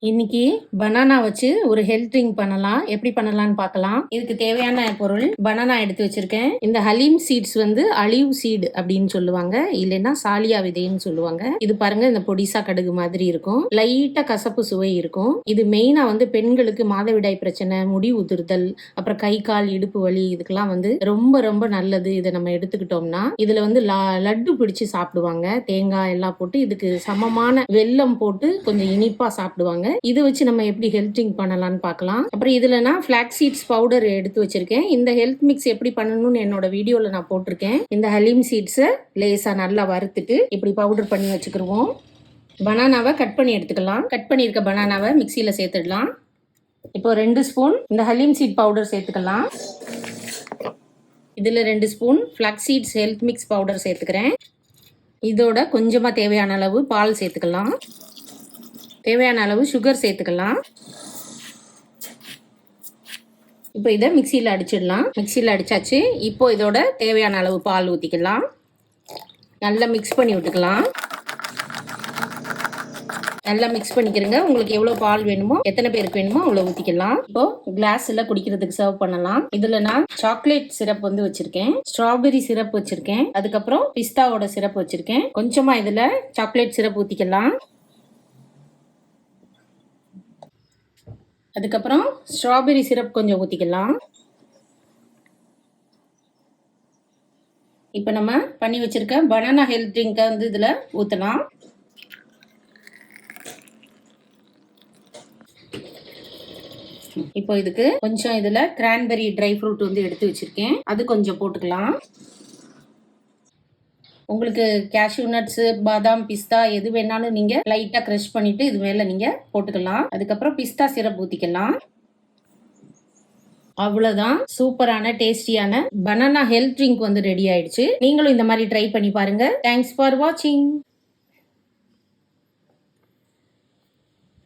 இன்னைக்கு பனானா வச்சு ஒரு ஹெல்த் ட்ரிங்க் பண்ணலாம். எப்படி பண்ணலாம்னு பார்க்கலாம். இதுக்கு தேவையான பொருள் பனானா எடுத்து வச்சிருக்கேன். இந்த ஹலீம் சீட்ஸ் வந்து அலிவ் சீடு அப்படின்னு சொல்லுவாங்க, இல்லைன்னா சாலியா விதைன்னு சொல்லுவாங்க. இது பாருங்க, இந்த பொடிசா கடுகு மாதிரி இருக்கும். லைட்டா கசப்பு சுவை இருக்கும். இது மெயினா வந்து பெண்களுக்கு மாதவிடாய் பிரச்சனை, முடி உதிர்தல், அப்புறம் கை கால் இடுப்பு வலி, இதுக்கெல்லாம் வந்து ரொம்ப ரொம்ப நல்லது. இதை நம்ம எடுத்துக்கிட்டோம்னா இதுல வந்து லட்டு பிடிச்சு சாப்பிடுவாங்க. தேங்காய் எல்லாம் போட்டு இதுக்கு சமமான வெல்லம் போட்டு கொஞ்சம் இனிப்பா சாப்பிடுவாங்க. இது வச்சு நம்ம எப்படி ஹெல்த் ட்ரிங்க் பண்ணலாம்னு பார்க்கலாம். அப்புறம் இதுல நான் ஃபிளாக்ஸ் சீட்ஸ் பவுடர் எடுத்து வச்சிருக்கேன். இந்த ஹெல்த் மிக்ஸ் எப்படி பண்ணணும்னு என்னோட வீடியோல நான் போட்டிருக்கேன். இந்த ஹலீம் சீட்ஸை லேசா நல்லா வறுத்துட்டு இப்படி பவுடர் பண்ணி வச்சுக்கிருவோம். பனானாவை கட் பண்ணி எடுத்துக்கலாம். கட் பண்ணியிருக்க பனானாவை மிக்சியில் சேர்த்துடலாம். இப்போ 2 ஸ்பூன் இந்த ஹலீம் சீட் பவுடர் சேர்த்துக்கலாம். இதில் 2 spoon flax seeds health mix powder சேர்த்துக்கிறேன். இதோட கொஞ்சமாக தேவையான அளவு பால் சேர்த்துக்கலாம். தேவையான அளவு சுகர் சேர்த்துக்கலாம். இப்போ இதை மிக்சியில் அடிச்சிடலாம். மிக்சியில் அடிச்சாச்சு. இப்போ இதோட தேவையான அளவு பால் ஊற்றிக்கலாம். நல்லா மிக்ஸ் பண்ணி விட்டுக்கலாம். நல்லா மிக்ஸ் பண்ணிக்கிறங்க. உங்களுக்கு எவ்வளோ பால் வேணுமோ, எத்தனை பேருக்கு வேணுமோ அவ்வளோ ஊற்றிக்கலாம். இப்போ கிளாஸில் குடிக்கிறதுக்கு சர்வ் பண்ணலாம். இதில் நான் சாக்லேட் சிரப் வந்து வச்சிருக்கேன், ஸ்ட்ராபெரி சிரப் வச்சிருக்கேன், அதுக்கப்புறம் பிஸ்தாவோட சிரப் வச்சிருக்கேன். கொஞ்சமாக இதில் சாக்லேட் சிரப் ஊற்றிக்கலாம். அதுக்கப்புறம் ஸ்ட்ராபெரி சிரப் கொஞ்சம் ஊற்றிக்கலாம். இப்போ நம்ம பண்ணி வச்சிருக்க பனானா ஹெல்த் ட்ரிங்கை வந்து இதில் ஊற்றலாம். இப்போ இதுக்கு கொஞ்சம் இதில் கிரான்பெரி ட்ரை ஃப்ரூட் வந்து எடுத்து வச்சிருக்கேன், அது கொஞ்சம் போட்டுக்கலாம். உங்களுக்கு கேஷ்யூ நட்ஸு, பாதாம், பிஸ்தா எது வேணாலும் நீங்கள் லைட்டாக க்ரஷ் பண்ணிவிட்டு இது மேலே நீங்கள் போட்டுக்கலாம். அதுக்கப்புறம் பிஸ்தா சிரப் ஊற்றிக்கலாம். அவ்வளோதான், சூப்பரான டேஸ்டியான பனானா ஹெல்த் ட்ரிங்க் வந்து ரெடி ஆயிடுச்சு. நீங்களும் இந்த மாதிரி ட்ரை பண்ணி பாருங்க. தேங்க்ஸ் ஃபார் வாட்சிங்.